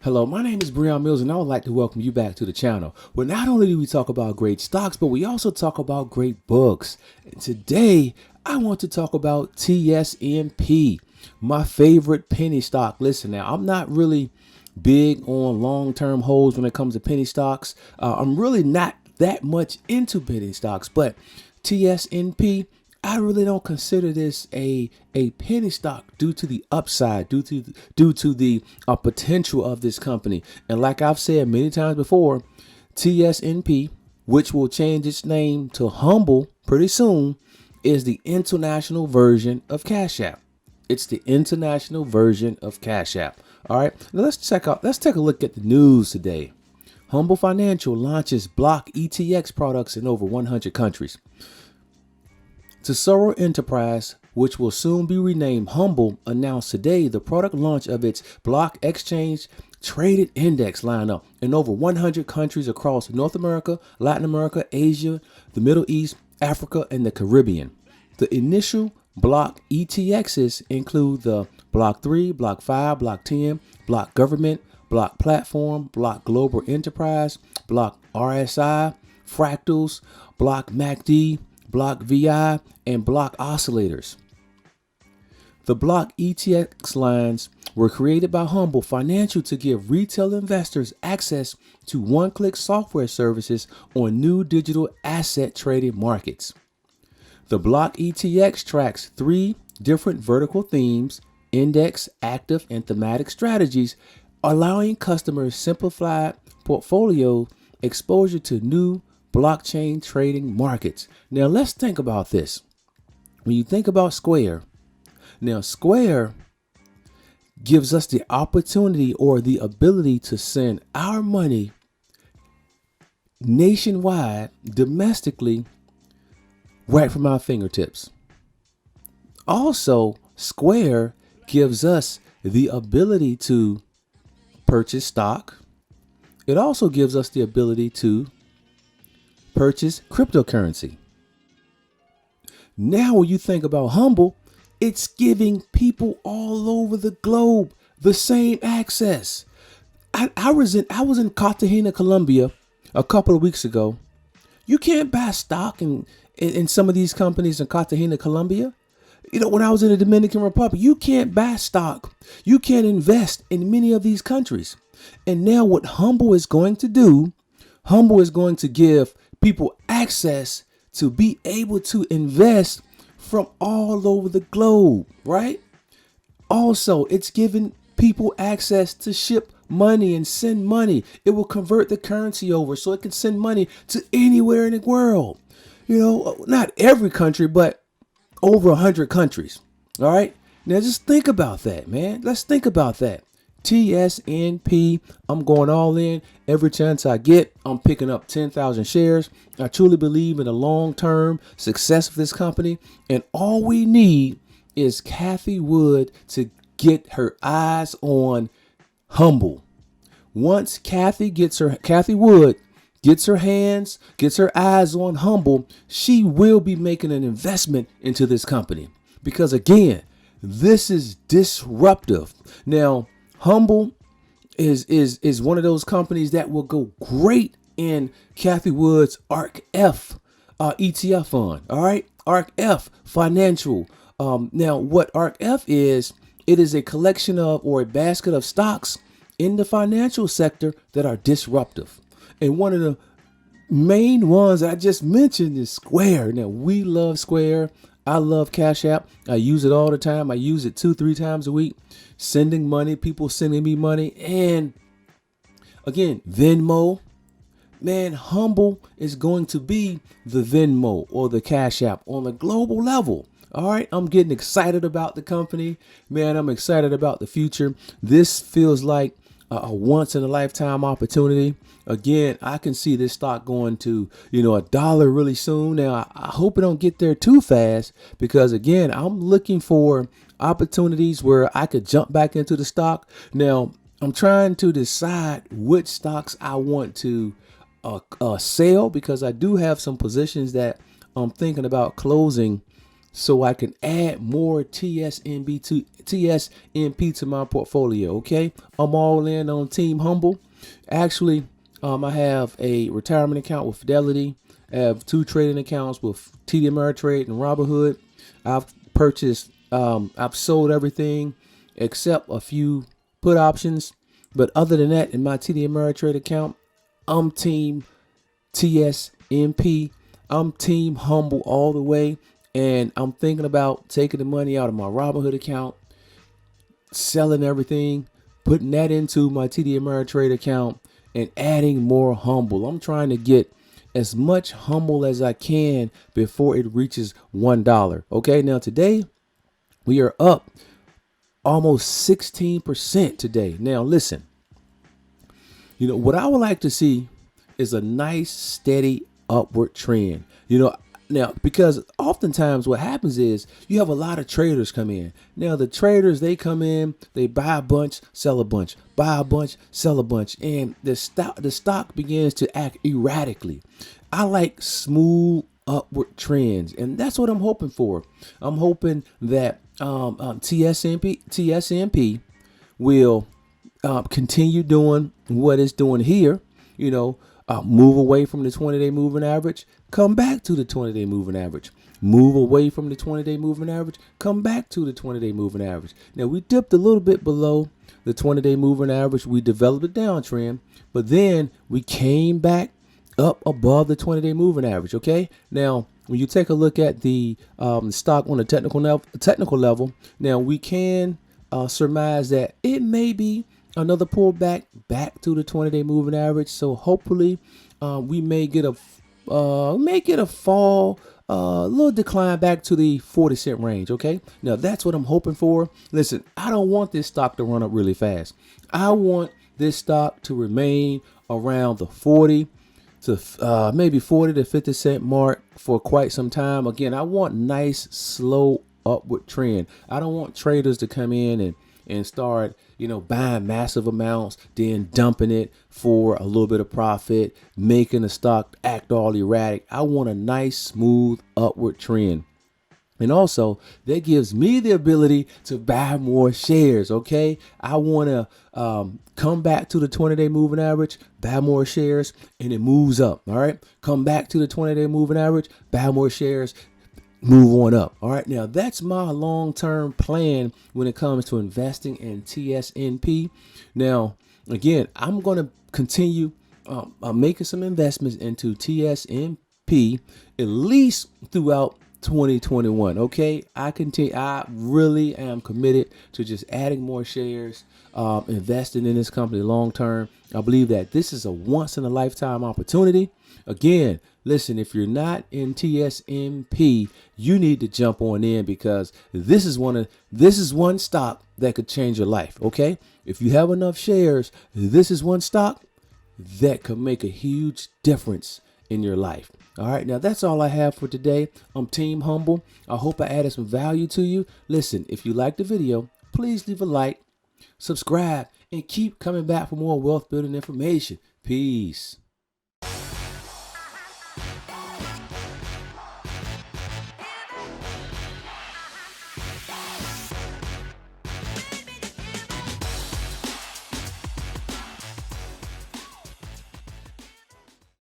Hello, my name is Brehon Mills, and I would like to welcome you back to the channel, where not only do we talk about great stocks, but we also talk about great books. And today, I want to talk about TSNP, my favorite penny stock. Listen now, I'm not really big on long-term holds when it comes to penny stocks. I'm really not that much into penny stocks, but TSNP, I really don't consider this a penny stock due to the upside, due to the potential of this company. And like I've said many times before, TSNP, which will change its name to Humble pretty soon, is the international version of CashApp. It's the international version of CashApp. All right, now let's take a look at the news today. Humble Financial launches block ETX products in over 100 countries. Tesoro Enterprise, which will soon be renamed Humble, announced today the product launch of its block exchange traded index lineup in over 100 countries across North America, Latin America, Asia, the Middle East, Africa, and the Caribbean. The initial block ETXs include the Block 3, Block 5, Block 10, Block Government, Block Platform, Block Global Enterprise, Block RSI, Fractals, Block MACD, Block VI, and Block Oscillators. The Block ETX lines were created by Humble Financial to give retail investors access to one-click software services on new digital asset trading markets. The Block ETX tracks 3 different vertical themes: index, active, and thematic strategies, allowing customers simplified portfolio exposure to new blockchain trading markets. Now let's think about this. When you think about Square, now Square gives us the opportunity or the ability to send our money nationwide, domestically, right from our fingertips. Also, Square gives us the ability to purchase stock. It also gives us the ability to purchase cryptocurrency. Now, when you think about Humble, it's giving people all over the globe the same access. I was in Cartagena, Colombia, a couple of weeks ago. You can't buy stock in some of these companies in Cartagena, Colombia. You know, when I was in the Dominican Republic, you can't buy stock. You can't invest in many of these countries. And now what Humble is going to do, Humble is going to give people access to be able to invest from all over the globe, right? Also, it's giving people access to ship money and send money. It will convert the currency over so it can send money to anywhere in the world. You know, not every country, but over 100 countries. All right. Now just think about that, man. Let's think about that. TSNP, I'm going all in. Every chance I get, I'm picking up 10,000 shares. I truly believe in the long-term success of this company. And all we need is Cathie Wood to get her eyes on Humble. Once Cathie Wood gets her eyes on Humble, she will be making an investment into this company. Because again, this is disruptive. Now, Humble is one of those companies that will go great in Cathie Wood's ARC-F ETF fund. All right, ARC-F Financial. Now, what ARC-F is, it is a collection of or a basket of stocks in the financial sector that are disruptive. And one of the main ones I just mentioned is Square. Now, we love Square. I love CashApp. I use it all the time. I use it 2-3 times a week, sending money, people sending me money. And again, Venmo. Man, Humble is going to be the Venmo or the CashApp on the global level. All right, I'm getting excited about the company. Man, I'm excited about the future. This feels like a once in a lifetime opportunity. Again, I can see this stock going to, $1 really soon. Now, I hope it don't get there too fast because again, I'm looking for opportunities where I could jump back into the stock. Now, I'm trying to decide which stocks I want to sell because I do have some positions that I'm thinking about closing so I can add more TSNP to my portfolio. Okay, I'm all in on Team Humble. Actually, I have a retirement account with Fidelity. I have 2 trading accounts with TD Ameritrade and Robinhood. I've purchased, I've sold everything except a few put options. But other than that, in my TD Ameritrade account, I'm Team TSNP. I'm Team Humble all the way. And I'm thinking about taking the money out of my Robinhood account, selling everything, putting that into my TD Ameritrade account, and adding more Humble. I'm trying to get as much Humble as I can before it reaches $1. Okay, now today we are up almost 16% today. Now listen, what I would like to see is a nice steady upward trend. Now, because oftentimes what happens is you have a lot of traders come in. Now, the traders, they come in, they buy a bunch, sell a bunch, buy a bunch, sell a bunch, and the stock begins to act erratically. I like smooth upward trends, and that's what I'm hoping for. I'm hoping that TSNP will continue doing what it's doing here, move away from the 20-day moving average, come back to the 20-day moving average, move away from the 20-day moving average, come back to the 20-day moving average. Now, we dipped a little bit below the 20-day moving average. We developed a downtrend, but then we came back up above the 20-day moving average. Okay. Now, when you take a look at the stock on a technical level, now we can surmise that it may be another pullback back to the 20-day moving average. So hopefully we may get a fall, a little decline back to the 40-cent range. Okay. Now that's what I'm hoping for. Listen, I don't want this stock to run up really fast. I want this stock to remain around the 40 to maybe 40 to 50 cent mark for quite some time. Again, I want nice, slow upward trend. I don't want traders to come in and start, buying massive amounts, then dumping it for a little bit of profit, making the stock act all erratic. I want a nice, smooth upward trend. And also, that gives me the ability to buy more shares, okay? I want to come back to the 20-day moving average, buy more shares, and it moves up, all right? Come back to the 20-day moving average, buy more shares, move on up. All right. Now, that's my long-term plan when it comes to investing in TSNP. Now, again, I'm going to continue making some investments into TSNP at least throughout 2021. Okay. I really am committed to just adding more shares, investing in this company long term. I believe that this is a once in a lifetime opportunity. Again, listen, if you're not in TSNP, you need to jump on in, because this is one stock that could change your life. Okay. If you have enough shares, this is one stock that could make a huge difference in your life. All right. Now that's all I have for today. I'm Team Humble. I hope I added some value to you. Listen, if you like the video, please leave a like, subscribe, and keep coming back for more wealth building information. Peace.